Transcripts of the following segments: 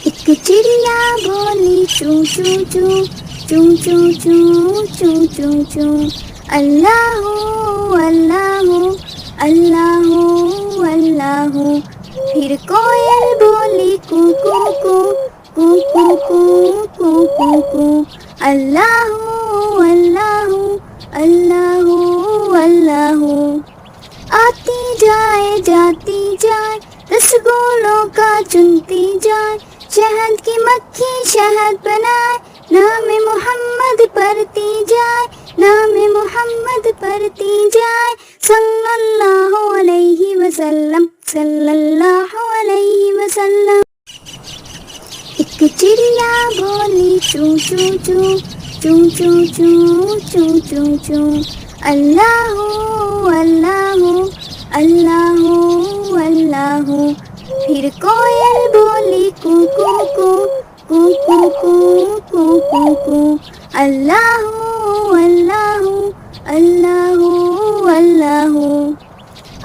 एक चिड़िया बोली चू चू चू चू चू चू चू चू चू। अल्लाह अल्लाह अल्लाह अल्लाह। फिर कोयल बोली कू कू कू कू कू कू कू कू कू। अल्लाह अल्लाह अल्लाह अल्लाह। आती जाए जाती जाए रसगुल्लों का चुनती जाए। शहद की मक्खी शहद बनाए नाम मोहम्मद पढ़ती जाए। नाम मोहम्मद पढ़ती जाए। सल्लल्लाहु अलैहि वसल्लम सल्लल्लाहु अलैहि वसल्लम। एक चिड़िया बोली चू चू चू चू चू चू चू चू चू। अल्लाह अल्लाह अल्लाह अल्लाह। फिर कोयल बोली कू कू कू कू कू कू कू कू कू। अल्लाह अल्लाह अल्लाह अल्लाह।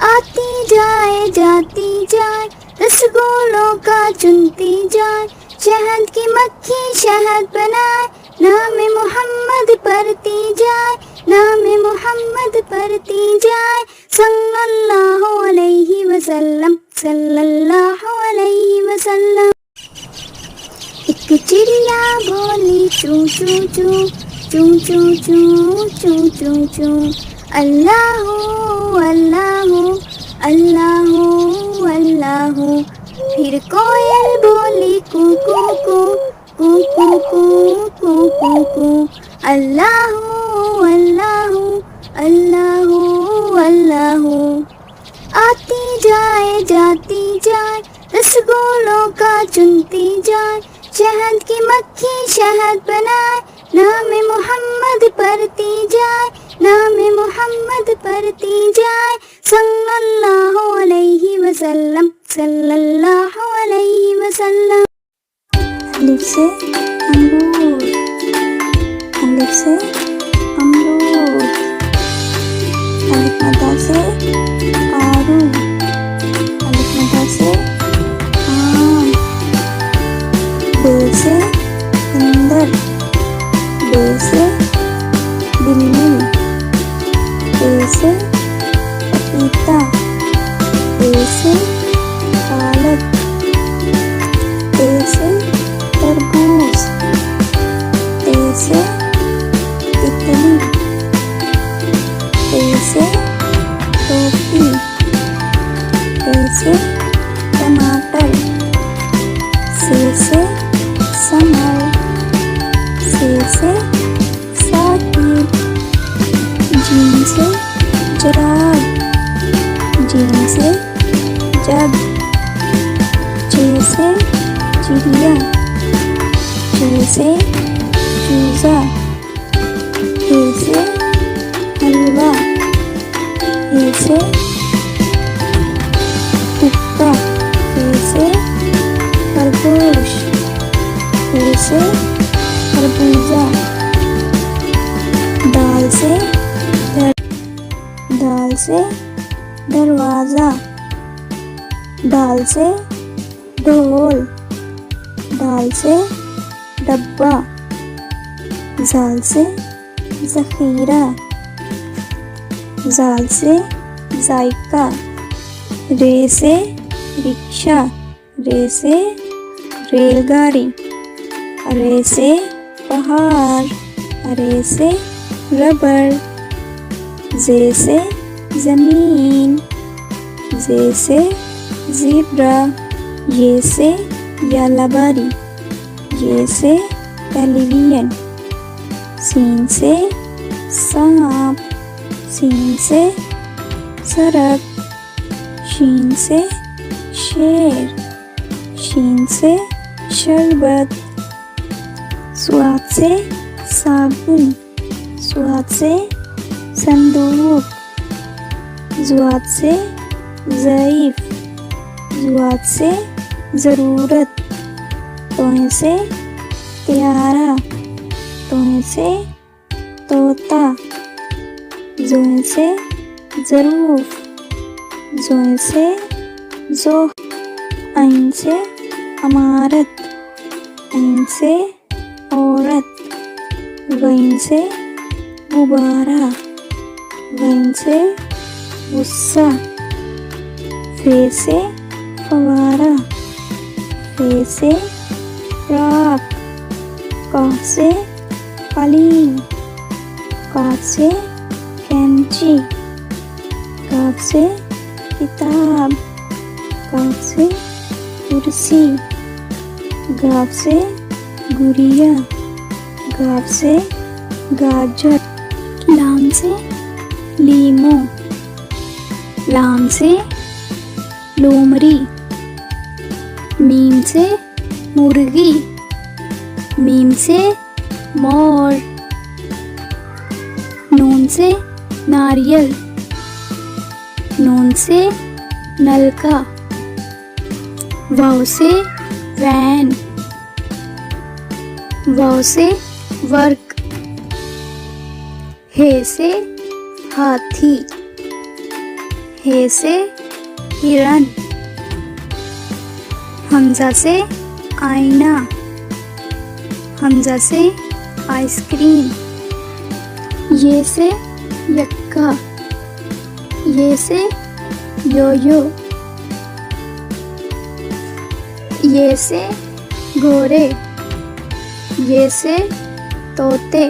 आती जाए जाती जाए रसगुल्लों का चुनती जाए। शहद की मक्खी शहद बनाए नाम मोहम्मद पढ़ती जाए। नाम मोहम्मद पढ़ती जाए। सल्लल्लाहु अलैहि वसल्लम सल्लल्लाहु अलैहि वसल्लम। एक चिड़िया बोली चू चू चू चू चू चू चू चू चू। अल्लाह अल्लाह अल्लाह अल्लाह। फिर कोयल बोली कू कू कू कू कू कू कू कू कू। अल्लाह अल्लाह अल्लाह अल्लाह। आती जाए जाती जाए रसगुल्लों का चुनती जाए। शहद की मक्खी शहद बनाए नाम मोहम्मद पढ़ती जाए। नाम मोहम्मद पढ़ती जाए। सल्लल्लाहु अलैहि वसल्लम सल्लल्लाहु अलैहि वसल्लम। अलिफ से अमरूद, अलिफ से अमरूद। अलिफ मद्दा से आरू, अलिफ मद्दा से आम। बे से बंदर, बे से बिल्ली। ए से पपीता, ए से पालक। ए से तरबूज, ए से तितली। ए से टोपी, ए से टमाटर। से समर, से साकिब। जीन से जराब, जीन से जग। जे से चिड़िया, जे से चूजा। हे से हलवा, हे से हुक्का। हे से खरगोश, हे से खरबूजा। दाल से दरवाज़ा, दाल से ढोल। दाल से डब्बा, जाल से ज़ख़ीरा। जाल से जायका। रे से रिक्शा, रे से रेलगाड़ी। रे से पहाड़, रे से रबड़। जे से ज़मीन, जे से ज़ेब्रा। ये से यालाबारी, ये से टेलीविज़न। सीन से सांप, सीन से सड़क। शीन से शेर, शीन से शरबत। स्वाद से साबुन, स्वाद से संदूक। ज़ुआद से ज़ईफ़, ज़ुआद से ज़रूरत। तोहे से प्यारा, तोहे से तोता। ज़ोहे से ज़रूफ़, ज़ोहे से ज़ोह। ऐन से अमारत, ऐन से औरत, गैन से गुब्बारा, गैन से गुस्सा, फे से फवारा, फे से फ्रॉक, काफ से कालीन, काफ से कैंची, काफ से किताब, काफ से कुर्सी, गाफ से गुड़िया, गाफ से गाजर, लाम से लीमो, लाम से लोमड़ी, मीम से मुर्गी, मीम से मोर, नून से नारियल, नून से नलका, वाव से वैन, वाव से वर्क, हे से हाथी, हे से हिरन, हमजा से आईना, हमजा से आइसक्रीम, ये से यक्का, ये से योयो, ये से घोड़े, ये से तोते।